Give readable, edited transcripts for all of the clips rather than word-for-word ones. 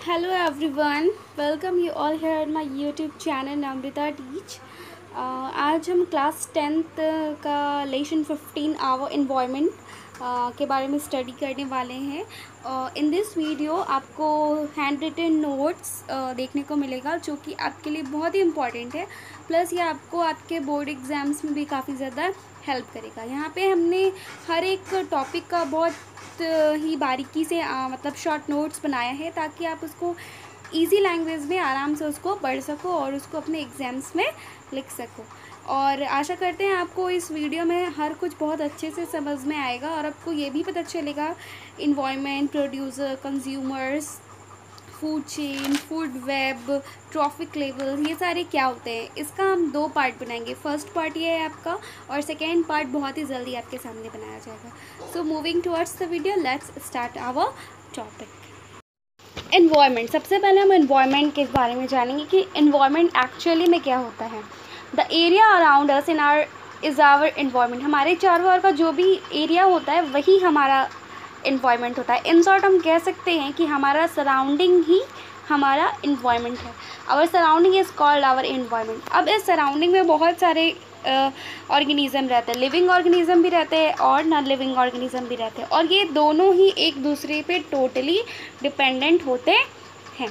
Hello everyone, welcome you all here on my YouTube channel Namrita Teach। आज हम class 10th का lesson 15 our environment के बारे में स्टडी करने वाले हैं। इन दिस वीडियो आपको हैंड रिटन नोट्स देखने को मिलेगा जो कि आपके लिए बहुत ही इम्पॉर्टेंट है। प्लस ये आपको आपके बोर्ड एग्ज़ाम्स में भी काफ़ी ज़्यादा हेल्प करेगा। यहाँ पे हमने हर एक टॉपिक का बहुत ही बारीकी से मतलब शॉर्ट नोट्स बनाया है ताकि आप उसको इजी लैंग्वेज में आराम से उसको पढ़ सको और उसको अपने एग्ज़ाम्स में लिख सको। और आशा करते हैं आपको इस वीडियो में हर कुछ बहुत अच्छे से समझ में आएगा और आपको ये भी पता चलेगा environment, producer, consumers, food chain, food web, trophic level, ये सारे क्या होते हैं। इसका हम 2 पार्ट बनाएंगे। फर्स्ट पार्ट ये है आपका और सेकेंड पार्ट बहुत ही जल्दी आपके सामने बनाया जाएगा। So moving towards the video, let's start our topic. Environment. सबसे पहले हम एनवायरनमेंट के बारे में जानेंगे कि एनवायरनमेंट एक्चुअली में क्या होता है। The area around us in our is our environment. हमारे चारों ओर का जो भी एरिया होता है वही हमारा एनवायरनमेंट होता है। इन शॉर्ट हम कह सकते हैं कि हमारा सराउंडिंग ही हमारा एनवायरनमेंट है। Our surrounding is called our environment. अब इस सराउंडिंग में बहुत सारे ऑर्गेनिज़म रहते हैं। लिविंग ऑर्गेनिज़म भी रहते हैं और नॉन लिविंग ऑर्गेनिज़म भी रहते हैं और ये दोनों ही एक दूसरे पे टोटली डिपेंडेंट होते हैं।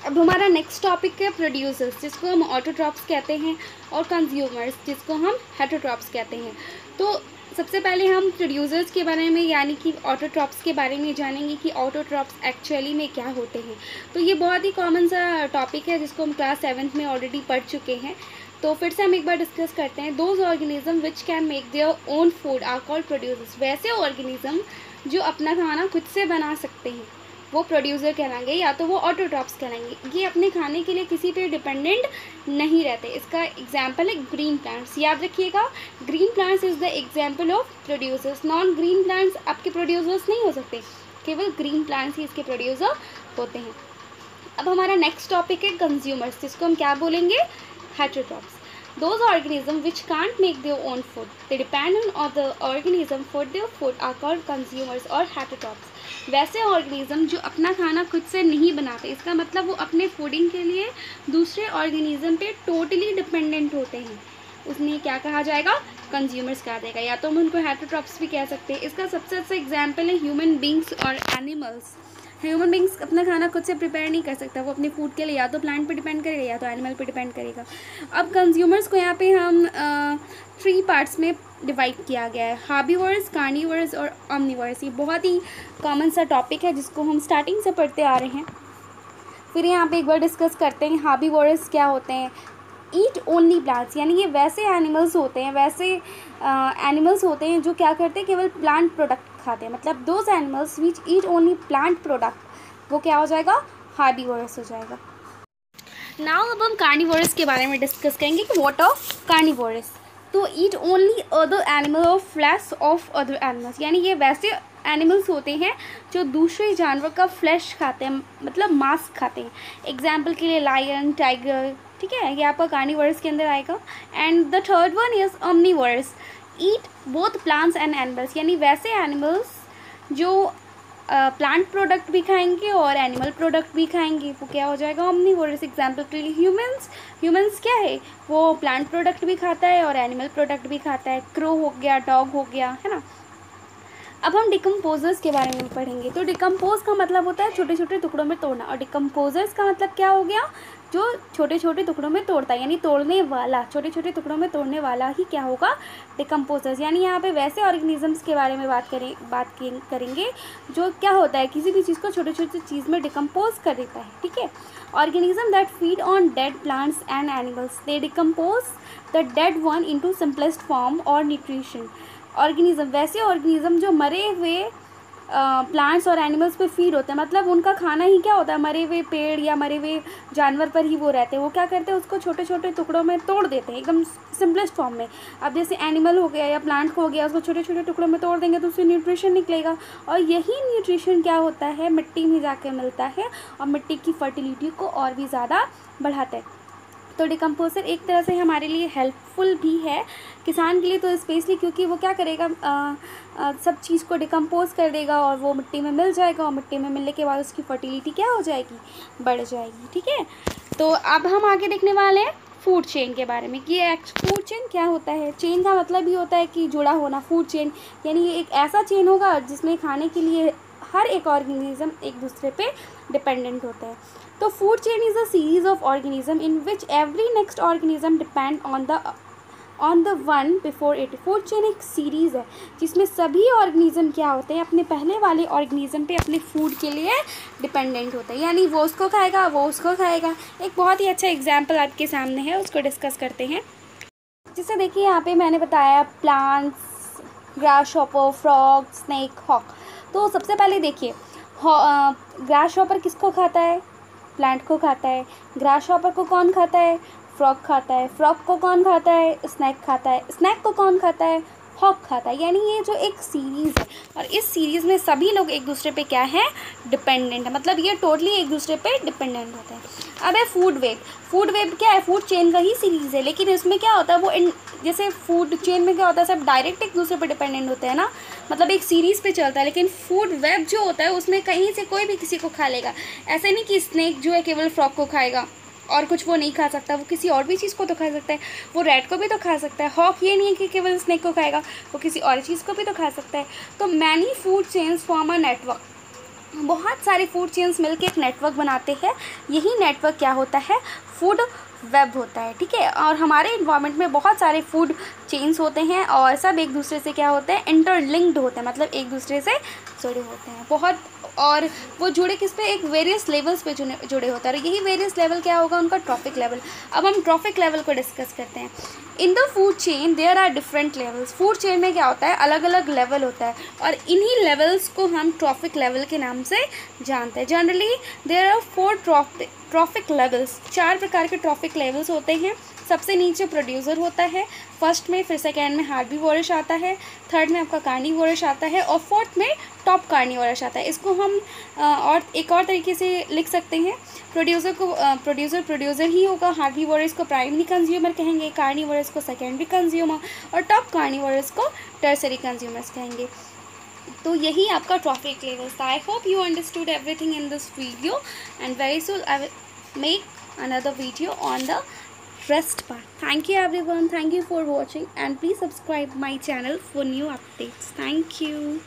अब हमारा नेक्स्ट टॉपिक है प्रोड्यूसर्स, जिसको हम ऑटोट्रॉप्स कहते हैं, और कंज्यूमर्स, जिसको हम हेटरोट्रॉप्स कहते हैं। तो सबसे पहले हम प्रोड्यूसर्स के बारे में यानी कि ऑटोट्रॉप्स के बारे में जानेंगे कि ऑटोट्रॉप्स एक्चुअली में क्या होते हैं। तो ये बहुत ही कॉमन सा टॉपिक है जिसको हम क्लास 7th में ऑलरेडी पढ़ चुके हैं। तो फिर से हम एक बार डिस्कस करते हैं। Those organism which can make their own food are called producers. वैसे ऑर्गेनिज्म जो अपना खाना खुद से बना सकते हैं वो प्रोड्यूसर कहलाएंगे या तो वो ऑटोट्रॉप्स कहलाएंगे। ये अपने खाने के लिए किसी पे डिपेंडेंट नहीं रहते। इसका एग्जाम्पल है ग्रीन प्लांट्स। याद रखिएगा, green plants is the example of producers. Non green plants आपके प्रोड्यूसर्स नहीं हो सकते, केवल ग्रीन प्लांट्स ही इसके प्रोड्यूसर होते हैं। अब हमारा नेक्स्ट टॉपिक है कंज्यूमर्स, जिसको हम क्या बोलेंगे, heterotrophs. Those organisms which can't make their own food, they depend on other organism for their food, are called consumers और heterotrophs। वैसे ऑर्गेनिज्म जो अपना खाना खुद से नहीं बनाते, इसका मतलब वो अपने फूडिंग के लिए दूसरे ऑर्गेनिज्म पे टोटली डिपेंडेंट होते हैं, उसमें क्या कहा जाएगा, कंज्यूमर्स कहा जाएगा, या तो हम उनको हेटरोट्रॉप्स भी कह सकते हैं। इसका सबसे अच्छा एग्जाम्पल है ह्यूमन बींग्स और एनिमल्स। ह्यूमन बींग्स अपना खाना खुद से प्रिपेयर नहीं कर सकता, वो अपने फूड के लिए या तो प्लांट पे डिपेंड करेगा या तो एनिमल पे डिपेंड करेगा। अब कंज्यूमर्स को यहाँ पे हम 3 पार्ट्स में डिवाइड किया गया है, हार्बीवर्स, कार्निवर्स और ऑमनिवर्स। ये बहुत ही कॉमन सा टॉपिक है जिसको हम स्टार्टिंग से पढ़ते आ रहे हैं। फिर यहाँ पे एक बार डिस्कस करते हैं हार्बीवर्स क्या होते हैं। ईट ओनली प्लांट्स, यानी ये वैसे एनिमल्स होते हैं, वैसे एनिमल्स होते हैं जो क्या करते हैं, केवल प्लांट प्रोडक्ट खाते हैं। मतलब those animals which eat only plant product, वो क्या हो जाएगा, हार्बीवोरस हो जाएगा। नाउ अब हम कार्निवोरस के बारे में डिस्कस करेंगे कि व्हाट ऑफ कार्निवोरस। तो eat only other animal of flesh of other animals, यानी ये वैसे एनिमल्स होते हैं जो दूसरे जानवर का फ्लैश खाते हैं, मतलब मांस खाते हैं। एग्जाम्पल के लिए लायन, टाइगर, ठीक है, ये आपका कार्निवोरस के अंदर आएगा। And the third one is omnivorous, eat both plants and animals, यानी वैसे एनिमल्स जो प्लांट प्रोडक्ट भी खाएंगे और एनिमल प्रोडक्ट भी खाएंगे, वो क्या हो जाएगा, ओमनिवोरस। एग्जाम्पल के लिए ह्यूमंस क्या है, वो प्लांट प्रोडक्ट भी खाता है और एनिमल प्रोडक्ट भी खाता है। क्रो हो गया, डॉग हो गया, है ना। अब हम डिकम्पोजर्स के बारे में पढ़ेंगे। तो डिकम्पोज का मतलब होता है छोटे छोटे टुकड़ों में तोड़ना, और डिकम्पोजर्स का मतलब क्या हो गया, जो छोटे छोटे टुकड़ों में तोड़ता है, यानी तोड़ने वाला, छोटे छोटे टुकड़ों में तोड़ने वाला ही क्या होगा, डिकम्पोजर्स। यानी यहाँ पे वैसे ऑर्गेनिजम्स के बारे में बात करेंगे जो क्या होता है, किसी भी चीज़ को छोटे छोटे चीज़ में डिकम्पोज कर देता है, ठीक है। Organism that feed on dead plants and animals, they decompose the dead one into simplest form और न्यूट्रिशन। ऑर्गेनिज्म, वैसे ऑर्गेनिज्म जो मरे हुए प्लांट्स और एनिमल्स पे फीड होते हैं, मतलब उनका खाना ही क्या होता है, मरे हुए पेड़ या मरे हुए जानवर पर ही वो रहते हैं। वो क्या करते हैं, उसको छोटे छोटे टुकड़ों में तोड़ देते हैं, एकदम सिंपलेस्ट फॉर्म में। अब जैसे एनिमल हो गया या प्लांट हो गया, उसको छोटे छोटे टुकड़ों में तोड़ देंगे तो उससे न्यूट्रिशन निकलेगा, और यही न्यूट्रिशन क्या होता है, मिट्टी में जाके मिलता है और मिट्टी की फर्टिलिटी को और भी ज़्यादा बढ़ाता है। तो डिकम्पोज़र एक तरह से हमारे लिए हेल्पफुल भी है, किसान के लिए तो स्पेशली, क्योंकि वो क्या करेगा, सब चीज़ को डिकम्पोज़ कर देगा और वो मिट्टी में मिल जाएगा, और मिट्टी में मिलने के बाद उसकी फर्टिलिटी क्या हो जाएगी, बढ़ जाएगी। ठीक है, तो अब हम आगे देखने वाले हैं फूड चेन के बारे में कि फूड चेन क्या होता है। चेन का मतलब ही होता है कि जुड़ा होना। फूड चेन यानी ये एक ऐसा चेन होगा जिसमें खाने के लिए हर एक ऑर्गेनिज्म एक दूसरे पे डिपेंडेंट होता है। तो food chain is a series of organism in which every next organism depend on the one before it. Food chain एक सीरीज़ है जिसमें सभी ऑर्गेनिज्म क्या होते हैं, अपने पहले वाले ऑर्गेनिज्म पे अपने फूड के लिए डिपेंडेंट होते हैं, यानी वो उसको खाएगा, वो उसको खाएगा। एक बहुत ही अच्छा एग्जाम्पल आपके सामने है, उसको डिस्कस करते हैं। जैसे देखिए यहाँ पे मैंने बताया plants, grasshopper, frog, snake, hawk. तो सबसे पहले देखिए ग्रासहॉपर किसको खाता है, प्लांट को खाता है। ग्रासहॉपर को कौन खाता है, फ्रॉग खाता है। फ्रॉग को कौन खाता है, स्नैक खाता है। स्नैक को कौन खाता है, हॉक खाता है। यानी ये जो एक सीरीज़ है और इस सीरीज़ में सभी लोग एक दूसरे पे क्या है, डिपेंडेंट है, मतलब ये टोटली एक दूसरे पे डिपेंडेंट होते हैं। अब है फूड वेब। फूड वेब क्या है, फूड चेन का ही सीरीज़ है, लेकिन इसमें क्या होता है, वो जैसे फूड चेन में क्या होता है, सब डायरेक्ट एक दूसरे पे डिपेंडेंट होते हैं ना, मतलब एक सीरीज़ पे चलता है। लेकिन फूड वेब जो होता है उसमें कहीं से कोई भी किसी को खा लेगा। ऐसे नहीं कि स्नेक जो है केवल फ्रॉग को खाएगा और कुछ वो नहीं खा सकता, वो किसी और भी चीज़ को तो खा सकता है, वो रैट को भी तो खा सकता है। हॉक ये नहीं है कि केवल स्नेक को खाएगा, वो किसी और चीज़ को भी तो खा सकता है। तो many food chains form a network. बहुत सारे फूड चेन्स मिलकर एक नेटवर्क बनाते हैं, यही नेटवर्क क्या होता है, फूड वेब होता है। ठीक है, और हमारे इन्वायरमेंट में बहुत सारे फूड चेन्स होते हैं और सब एक दूसरे से क्या होते हैं, इंटरलिंक्ड होते हैं, मतलब एक दूसरे से जुड़े होते हैं बहुत। और वो जुड़े किस पे, एक वेरियस लेवल्स पे जुड़े होते हैं, और यही वेरियस लेवल क्या होगा, उनका ट्रॉफिक लेवल। अब हम ट्रॉफिक लेवल को डिस्कस करते हैं। In the food chain there are different levels. Food chain में क्या होता है, अलग अलग लेवल होता है, और इन्हीं लेवल्स को हम ट्रॉफिक लेवल के नाम से जानते हैं। Generally there are 4 trophic levels. 4 प्रकार के ट्रॉफिक लेवल्स होते हैं। सबसे नीचे प्रोड्यूसर होता है, फर्स्ट में, फिर सेकेंड में हार्बीवोरस आता है, थर्ड में आपका कार्निवोरस आता है, और फोर्थ में टॉप कार्निवोरस आता है। इसको हम और एक और तरीके से लिख सकते हैं, प्रोड्यूसर ही होगा, हार्बीवोरस को प्राइमरी कंज्यूमर कहेंगे, कार्निवोरस को सेकेंडरी कंज्यूमर, और टॉप कार्निवोरस को टर्सरी कंज्यूमर्स कहेंगे। तो यही आपका ट्रॉफिक लेवल्स था। I hope you understood everything in this video, and very soon I will make another video on the rest part. Thank you everyone, thank you for watching, and please subscribe my channel for new updates. Thank you.